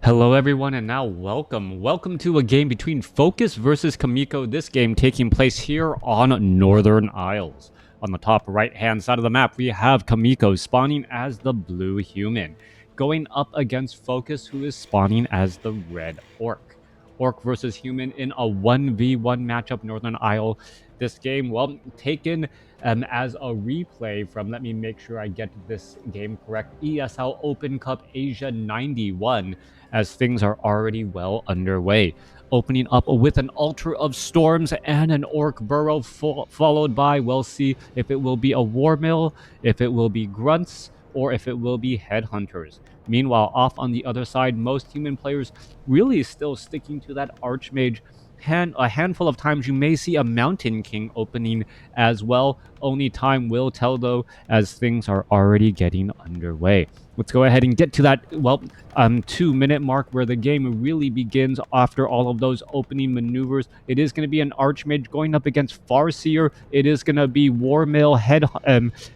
Hello everyone, and now welcome to a game between FoCuS versus Chaemiko. This game taking place here on Northern Isles. On the top right hand side of the map, we have Chaemiko spawning as the blue human, going up against FoCuS, who is spawning as the red orc. Orc versus human in a 1v1 matchup, Northern Isle. This game, well, taken as a replay from, let me make sure I get this game correct, ESL Open Cup Asia 91, as things are already well underway. Opening up with an altar of storms and an orc burrow, followed by, we'll see if it will be a war mill, if it will be grunts, or if it will be headhunters. Meanwhile, off on the other side, most human players really still sticking to that archmage. A handful of times you may see a mountain king opening as well. Only time will tell, though, as things are already getting underway. Let's go ahead and get to that, 2-minute mark where the game really begins after all of those opening maneuvers. It is going to be an Archmage going up against Farseer. It is going to be Warmill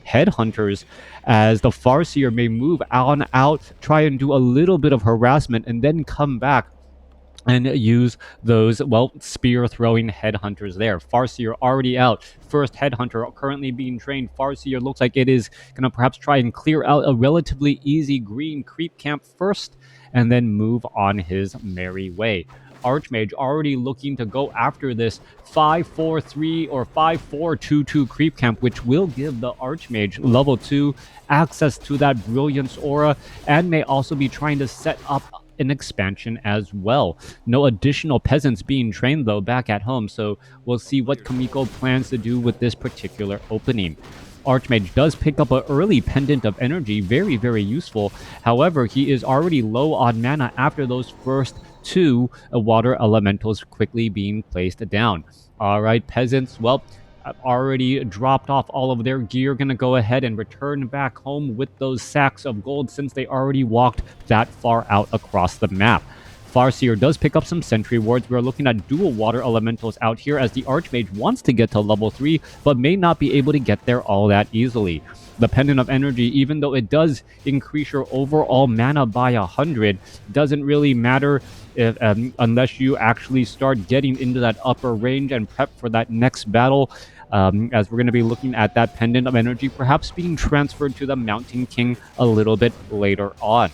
Headhunters, as the Farseer may move on out, try and do a little bit of harassment, and then come back and use those, spear-throwing headhunters there. Farseer already out. First headhunter currently being trained. Farseer looks like it is going to perhaps try and clear out a relatively easy green creep camp first, and then move on his merry way. Archmage already looking to go after this 5-4-3 or 5-4-2-2 creep camp, which will give the Archmage level 2 access to that Brilliance aura, and may also be trying to set up an expansion as well. No additional peasants being trained, though, back at home, so we'll see what Chaemiko plans to do with this particular opening. Archmage does pick up an early Pendant of Energy, very, very useful. However, he is already low on mana after those first two water elementals quickly being placed down. Alright, peasants, already dropped off all of their gear, gonna go ahead and return back home with those sacks of gold since they already walked that far out across the map. Farseer does pick up some sentry wards. We're looking at dual water elementals out here as the Archmage wants to get to level 3, but may not be able to get there all that easily. The Pendant of Energy, even though it does increase your overall mana by 100, doesn't really matter if, unless you actually start getting into that upper range and prep for that next battle, as we're going to be looking at that Pendant of Energy perhaps being transferred to the Mountain King a little bit later on.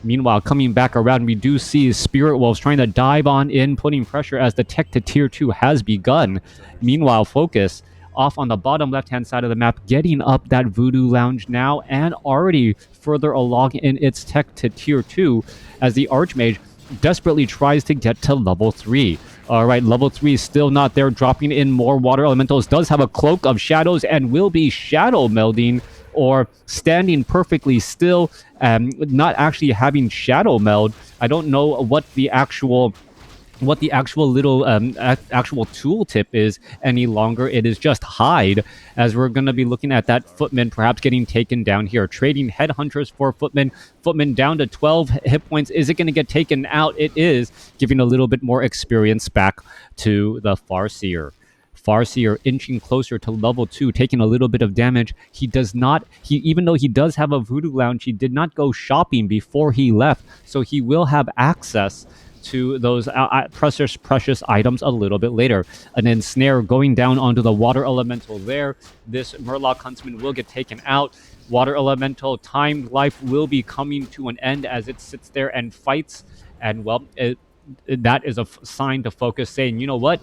Meanwhile, coming back around, we do see Spirit Wolves trying to dive on in, putting pressure as the tech to tier 2 has begun. Meanwhile, FoCuS off on the bottom left-hand side of the map, getting up that Voodoo Lounge now, and already further along in its tech to tier 2, as the Archmage desperately tries to get to level 3. Alright, level 3 is still not there, dropping in more water elementals, does have a Cloak of Shadows, and will be shadow melding, or standing perfectly still, not actually having shadow meld. I don't know what the actual little actual tooltip is any longer. It is just hide, as we're going to be looking at that Footman perhaps getting taken down here. Trading headhunters for Footman. Footman down to 12 hit points. Is it going to get taken out? It is, giving a little bit more experience back to the Farseer. Farseer inching closer to level 2, taking a little bit of damage. Even though he does have a Voodoo Lounge, he did not go shopping before he left, so he will have access to those precious items a little bit later. An Ensnare going down onto the water elemental there. This Murloc Huntsman will get taken out. Water elemental timed life will be coming to an end as it sits there and fights. And that is a sign to FoCuS, saying, you know what?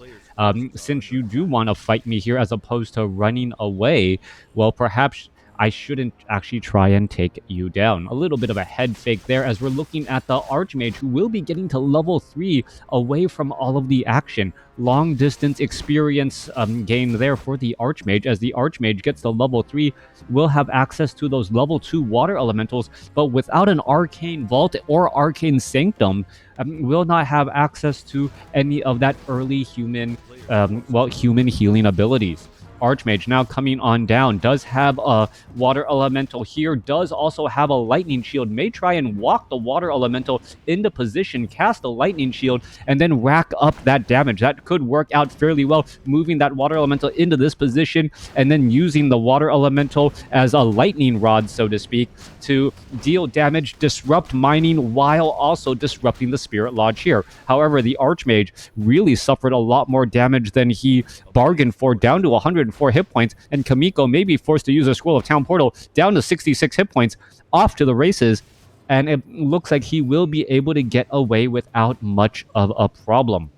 Since you do want to fight me here as opposed to running away, well, perhaps I shouldn't actually try and take you down. A little bit of a head fake there, as we're looking at the Archmage, who will be getting to level 3 away from all of the action. Long distance experience gain there for the Archmage, as the Archmage gets to level 3, will have access to those level 2 water elementals, but without an Arcane Vault or Arcane Sanctum, will not have access to any of that early human healing abilities. Archmage now coming on down. Does have a Water Elemental here. Does also have a Lightning Shield. May try and walk the Water Elemental into position, cast a Lightning Shield, and then rack up that damage. That could work out fairly well, moving that Water Elemental into this position and then using the Water Elemental as a lightning rod, so to speak, to deal damage, disrupt mining, while also disrupting the Spirit Lodge here. However, the Archmage really suffered a lot more damage than he bargained for, down to 104 hit points, and Chaemiko may be forced to use a Scroll of Town Portal down to 66 hit points, off to the races, and it looks like he will be able to get away without much of a problem.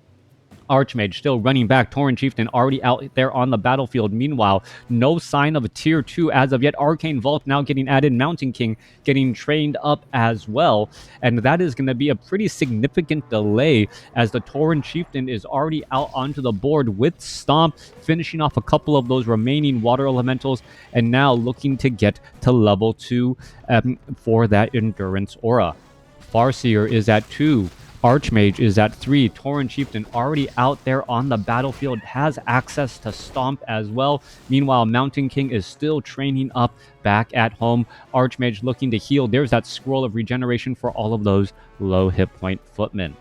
Archmage still running back. Tauren Chieftain already out there on the battlefield. Meanwhile, no sign of a tier 2 as of yet. Arcane Vault now getting added. Mountain King getting trained up as well. And that is going to be a pretty significant delay as the Tauren Chieftain is already out onto the board with Stomp, finishing off a couple of those remaining Water Elementals, and now looking to get to level 2 for that Endurance Aura. Farseer is at 2. Archmage is at 3. Tauren Chieftain already out there on the battlefield, has access to Stomp as well. Meanwhile, Mountain King is still training up back at home. Archmage looking to heal. There's that Scroll of Regeneration for all of those low hit point footmen.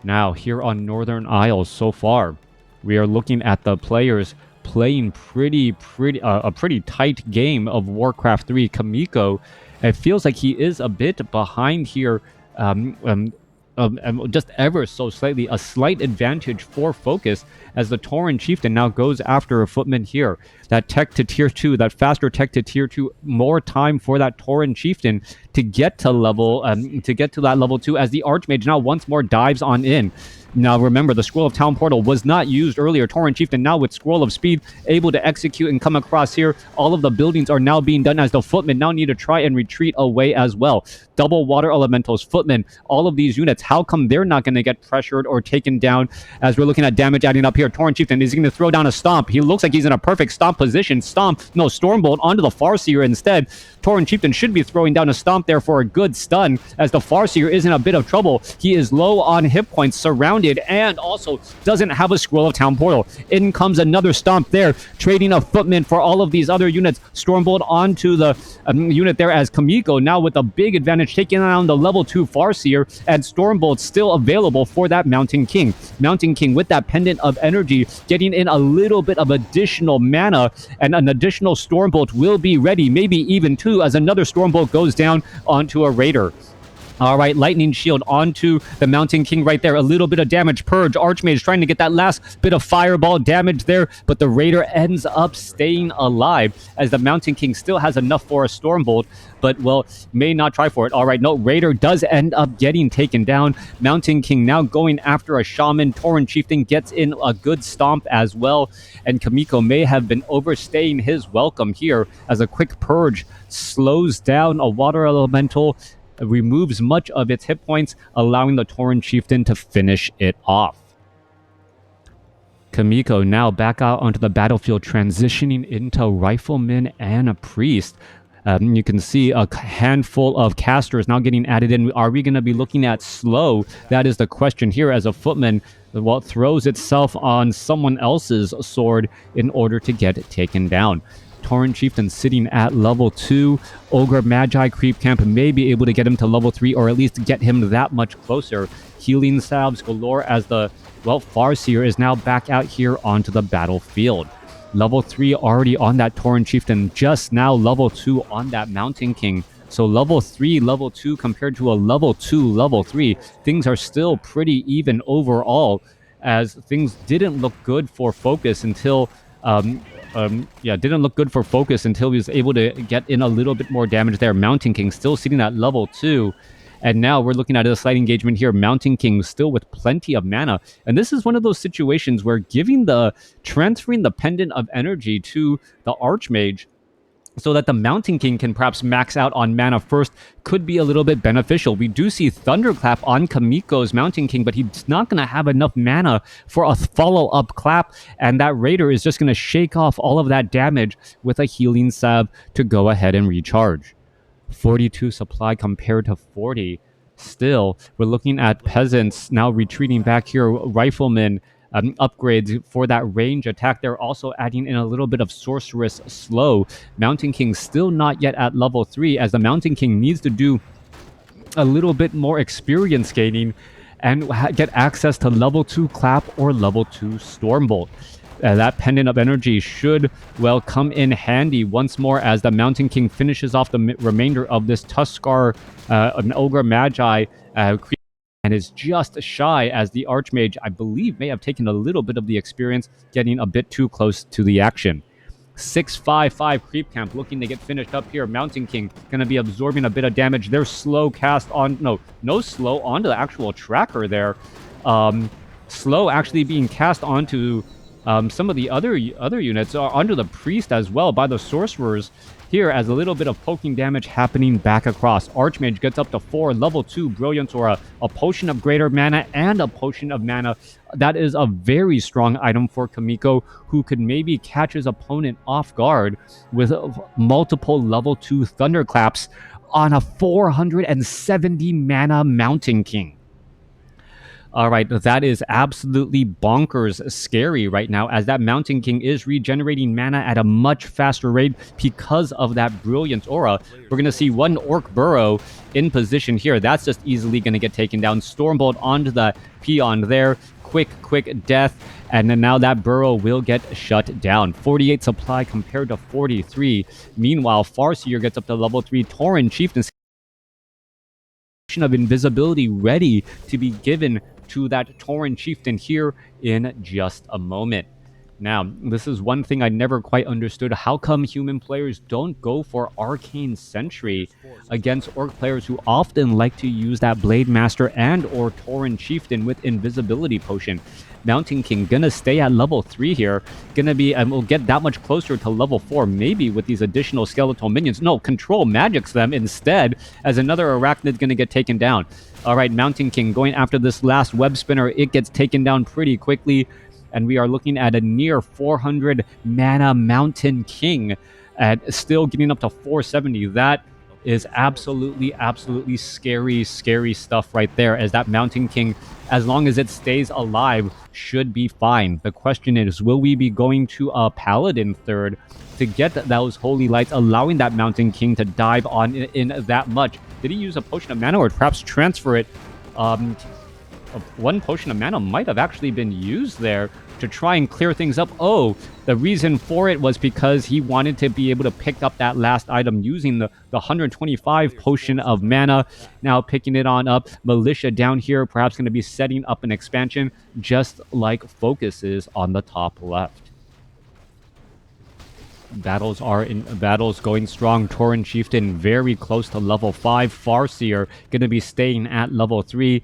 Now, here on Northern Isles so far, we are looking at the players playing a pretty tight game of Warcraft 3. Chaemiko, it feels like he is a bit behind here, just ever so slightly, a slight advantage for FoCuS as the Tauren Chieftain now goes after a footman here. That tech to tier 2, that faster tech to tier 2, more time for that Tauren Chieftain to get to that level 2 as the Archmage now once more dives on in. Now remember, the Scroll of Town Portal was not used earlier. Tauren Chieftain now with Scroll of Speed able to execute and come across here. All of the buildings are now being done as the footmen now need to try and retreat away as well. Double Water Elementals, footmen, all of these units, how come they're not going to get pressured or taken down as we're looking at damage adding up here? Tauren Chieftain is going to throw down a Stomp. He looks like he's in a perfect Stomp position. Stormbolt onto the Farseer instead. Tauren Chieftain should be throwing down a Stomp there for a good stun as the Farseer is in a bit of trouble. He is low on hit points, surrounded, and also doesn't have a Scroll of Town Portal. In comes another Stomp there, trading a footman for all of these other units. Stormbolt onto the unit there as Chaemiko now with a big advantage, taking down the level 2 Farseer, and Stormbolt still available for that Mountain King. Mountain King with that Pendant of Energy, getting in a little bit of additional mana, and an additional Stormbolt will be ready, maybe even 2, as another Stormbolt goes down onto a Raider. All right, Lightning Shield onto the Mountain King right there. A little bit of damage. Purge. Archmage trying to get that last bit of fireball damage there, but the Raider ends up staying alive as the Mountain King still has enough for a Stormbolt, but, well, may not try for it. All right, no, Raider does end up getting taken down. Mountain King now going after a Shaman. Tauren Chieftain gets in a good Stomp as well, and Chaemiko may have been overstaying his welcome here as a quick Purge slows down a Water Elemental, removes much of its hit points, allowing the Tauren Chieftain to finish it off. Chaemiko now back out onto the battlefield, transitioning into Rifleman and a Priest. You can see a handful of casters now getting added in. Are we going to be looking at slow? That is the question here, as a footman, well, throws itself on someone else's sword in order to get it taken down. Tauren Chieftain sitting at level 2. Ogre Magi Creep Camp may be able to get him to level 3, or at least get him that much closer. Healing salves galore as the, well, Farseer is now back out here onto the battlefield. Level 3 already on that Tauren Chieftain, just now level 2 on that Mountain King. So level 3, level 2 compared to a level 2, level 3. Things are still pretty even overall, as things didn't look good for FoCuS until didn't look good for FoCuS until he was able to get in a little bit more damage there. Mountain King still sitting at level 2. And now we're looking at a slight engagement here. Mountain King still with plenty of mana. And this is one of those situations where transferring the Pendant of Energy to the Archmage so that the Mountain King can perhaps max out on mana first could be a little bit beneficial. We do see Thunderclap on Chaemiko's Mountain King, but he's not going to have enough mana for a follow-up clap, and that Raider is just going to shake off all of that damage with a Healing Salve to go ahead and recharge. 42 supply compared to 40. Still, we're looking at Peasants now retreating back here. Riflemen upgrades for that range attack. They're also adding in a little bit of Sorceress Slow. Mountain King still not yet at level 3, as the Mountain King needs to do a little bit more experience gaining and get access to level 2 Clap or level 2 Stormbolt. That Pendant of Energy should, well, come in handy once more as the Mountain King finishes off the remainder of this Tuskar, an Ogre Magi, and is just shy as the Archmage, I believe, may have taken a little bit of the experience, getting a bit too close to the action. 655 Creep Camp looking to get finished up here. Mountain King going to be absorbing a bit of damage. There's slow cast on... No slow onto the actual tracker there. Slow actually being cast onto some of the other units, onto the Priest as well by the Sorcerers here, as a little bit of poking damage happening back across. Archmage gets up to 4, level 2 Brilliance Aura, a Potion of Greater Mana, and a Potion of Mana. That is a very strong item for Chaemiko, who could maybe catch his opponent off guard with multiple level 2 Thunderclaps on a 470 mana Mountain King. All right, that is absolutely bonkers scary right now, as that Mountain King is regenerating mana at a much faster rate because of that Brilliance Aura. We're going to see one Orc Burrow in position here. That's just easily going to get taken down. Stormbolt onto the Peon there. Quick death. And then now that Burrow will get shut down. 48 supply compared to 43. Meanwhile, Farseer gets up to level 3. Tauren Chieftain of invisibility ready to be given to that Tauren Chieftain here in just a moment. Now, this is one thing I never quite understood. How come human players don't go for Arcane Sentry against Orc players who often like to use that Blade Master and or Tauren Chieftain with Invisibility Potion? Mountain King gonna stay at level 3 here. Gonna be, and we'll get that much closer to level 4, maybe with these additional skeletal minions. No, Control Magics them instead, as another Arachnid gonna get taken down. All right, Mountain King going after this last Web Spinner. It gets taken down pretty quickly. And we are looking at a near 400 mana Mountain King at still getting up to 470. That is absolutely scary stuff right there, as that Mountain King, as long as it stays alive, should be fine. The question is, will we be going to a Paladin third to get those Holy Lights, allowing that Mountain King to dive on in that much? Did he use a Potion of Mana or perhaps transfer it? One Potion of Mana might have actually been used there to try and clear things up. Oh, the reason for it was because he wanted to be able to pick up that last item using the 125 Potion of Mana. Now picking it on up. Militia down here, perhaps going to be setting up an expansion, just like FoCuS is on the top left. Battles going strong. Tauren Chieftain very close to level 5. Farseer going to be staying at level 3.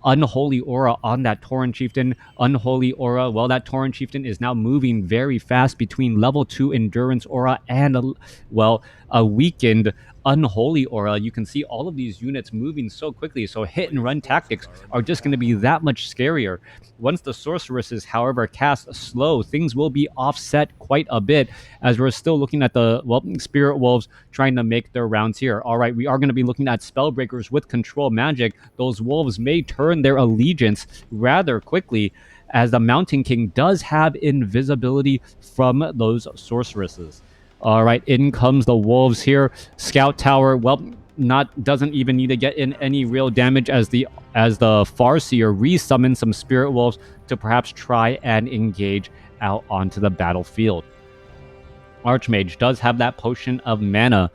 Unholy Aura on that Tauren Chieftain. Unholy Aura, well, that Tauren Chieftain is now moving very fast between level 2 Endurance Aura and, a weakened Unholy Aura. You can see all of these units moving so quickly, so hit and run tactics are just going to be that much scarier. Once the Sorceresses, however, cast slow, things will be offset quite a bit, as we're still looking at the, Spirit Wolves trying to make their rounds here. All right, we are going to be looking at Spellbreakers with Control Magic. Those Wolves may turn their allegiance rather quickly, as the Mountain King does have invisibility from those Sorceresses. All right, in comes the Wolves here. Scout Tower, doesn't even need to get in any real damage, as the Farseer resummons some Spirit Wolves to perhaps try and engage out onto the battlefield. Archmage does have that Potion of Mana.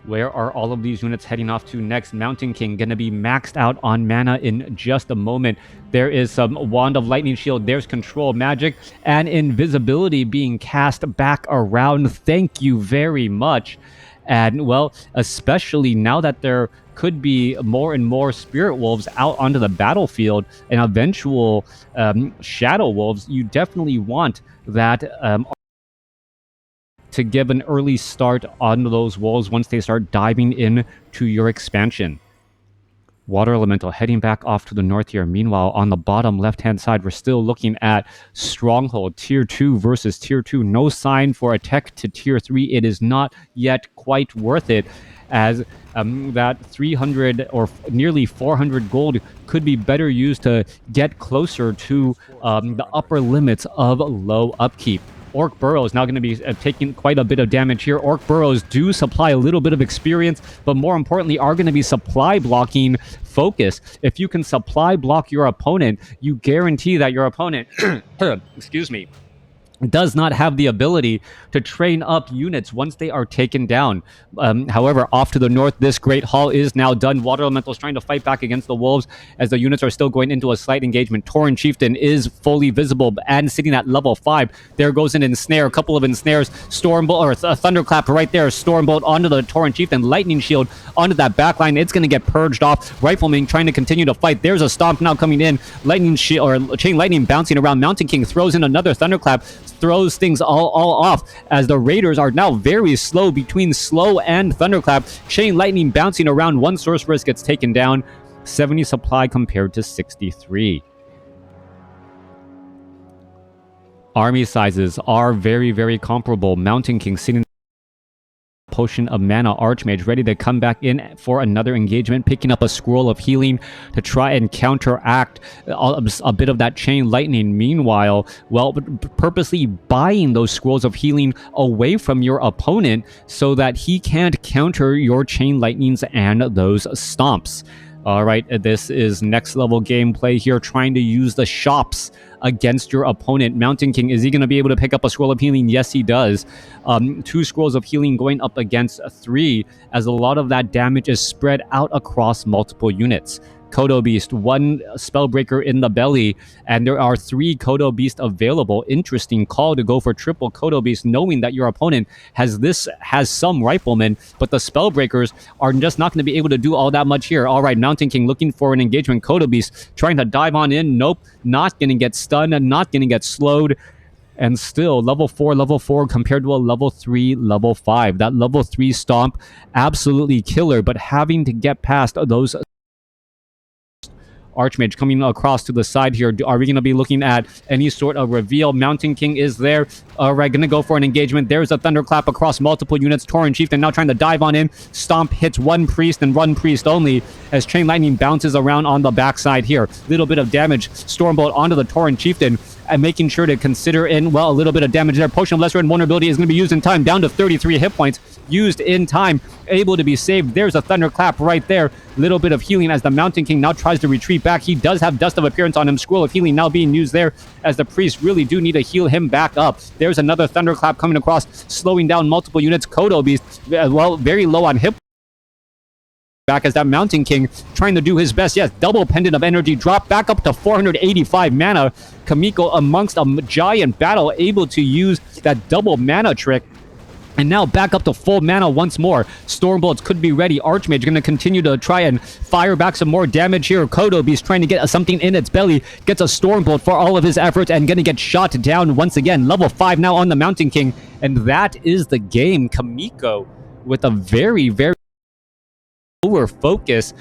Where are all of these units heading off to next? Mountain King going to be maxed out on mana in just a moment. There is some Wand of Lightning Shield. There's Control Magic and Invisibility being cast back around. Thank you very much. And, especially now that there could be more and more Spirit Wolves out onto the battlefield and eventual Shadow Wolves, you definitely want that to give an early start on those wolves once they start diving in to your expansion. Water Elemental heading back off to the north here. Meanwhile, on the bottom left-hand side, we're still looking at Stronghold Tier 2 versus Tier 2. No sign for a tech to Tier 3. It is not yet quite worth it, as that 300 or nearly 400 gold could be better used to get closer to the upper limits of low upkeep. Orc Burrows now going to be taking quite a bit of damage here. Orc Burrows do supply a little bit of experience, but more importantly are going to be supply blocking FoCuS. If you can supply block your opponent, you guarantee that your opponent, excuse me, does not have the ability to train up units once they are taken down. However, off to the north, this Great Hall is now done. Water Elemental's trying to fight back against the Wolves as the units are still going into a slight engagement. Tauren Chieftain is fully visible and sitting at level 5. There goes an Ensnare, a couple of Ensnares, Stormbolt, or a Thunderclap right there, Stormbolt onto the Tauren Chieftain, Lightning Shield onto that backline. It's going to get purged off. Rifleman trying to continue to fight. There's a Stomp now coming in. Lightning Shield, or Chain Lightning bouncing around. Mountain King throws in another Thunderclap, throws things all off as the Raiders are now very slow between slow and Thunderclap. Chain Lightning bouncing around. One Sorceress gets taken down. 70 supply compared to 63. Army sizes are very, very comparable. Mountain King sitting Potion of Mana, Archmage ready to come back in for another engagement, picking up a Scroll of Healing to try and counteract a bit of that Chain Lightning. Meanwhile, well, purposely buying those Scrolls of Healing away from your opponent so that he can't counter your Chain Lightnings and those Stomps. All right, this is next level gameplay here, trying to use the shops against your opponent. Mountain King, is he going to be able to pick up a Scroll of Healing? Yes, he does. 2 Scrolls of Healing going up against 3, as a lot of that damage is spread out across multiple units. Kodo Beast, 1 Spellbreaker in the belly, and there are 3 Kodo Beast available. Interesting call to go for triple Kodo Beast, knowing that your opponent has some Riflemen, but the Spellbreakers are just not going to be able to do all that much here. All right, Mountain King looking for an engagement. Kodo Beast trying to dive on in. Nope, not going to get stunned, not going to get slowed. And still, level 4 compared to a level 3, level 5. That level 3 Stomp, absolutely killer, but having to get past those Archmage coming across to the side here. Are we going to be looking at any sort of reveal? Mountain King is there. All right, going to go for an engagement. There's a Thunderclap across multiple units. Tauren Chieftain now trying to dive on in. Stomp hits 1 Priest and 1 Priest only as Chain Lightning bounces around on the backside here. Little bit of damage. Stormbolt onto the Tauren Chieftain and making sure to consider in, well, a little bit of damage there. Potion of Lesser Invulnerability is going to be used in time, down to 33 hit points. Used in time, able to be saved. There's a Thunderclap right there. Little bit of healing as the Mountain King now tries to retreat back. He does have Dust of Appearance on him. Scroll of Healing now being used there as the Priests really do need to heal him back up. There's another Thunderclap coming across, slowing down multiple units. Kodo Beast, well, very low on hit back as that Mountain King trying to do his best. Yes, double Pendant of Energy drop back up to 485 mana. Chaemiko amongst a giant battle able to use that double mana trick. And now back up to full mana once more. Stormbolts could be ready. Archmage going to continue to try and fire back some more damage here. Kodo Beast trying to get something in its belly. Gets a Stormbolt for all of his efforts and going to get shot down once again. Level 5 now on the Mountain King. And that is the game. Chaemiko with a very, very lower FoCuS,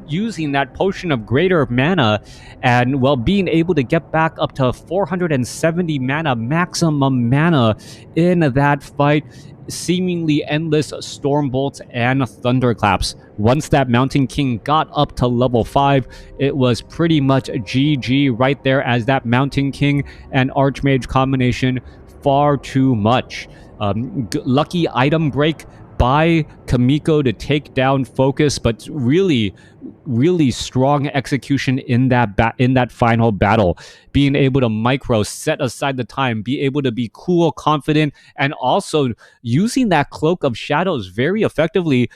using that Potion of Greater Mana and, well, being able to get back up to 470 mana, maximum mana in that fight. Seemingly endless Stormbolts and Thunderclaps. Once that Mountain King got up to level 5, it was pretty much GG right there, as that Mountain King and Archmage combination far too much. Lucky item break by Chaemiko to take down FoCuS, but really strong execution in that final battle. Being able to micro, set aside the time, be able to be cool, confident, and also using that Cloak of Shadows very effectively,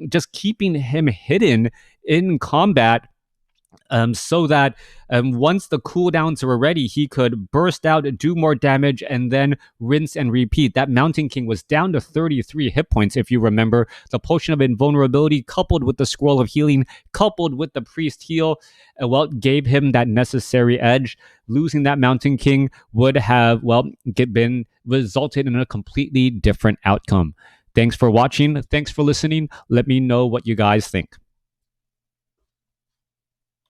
just keeping him hidden in combat. So that once the cooldowns were ready, he could burst out, do more damage, and then rinse and repeat. That Mountain King was down to 33 hit points, if you remember. The Potion of Invulnerability, coupled with the Scroll of Healing, coupled with the Priest Heal, well, gave him that necessary edge. Losing that Mountain King would have, well, been resulted in a completely different outcome. Thanks for watching. Thanks for listening. Let me know what you guys think.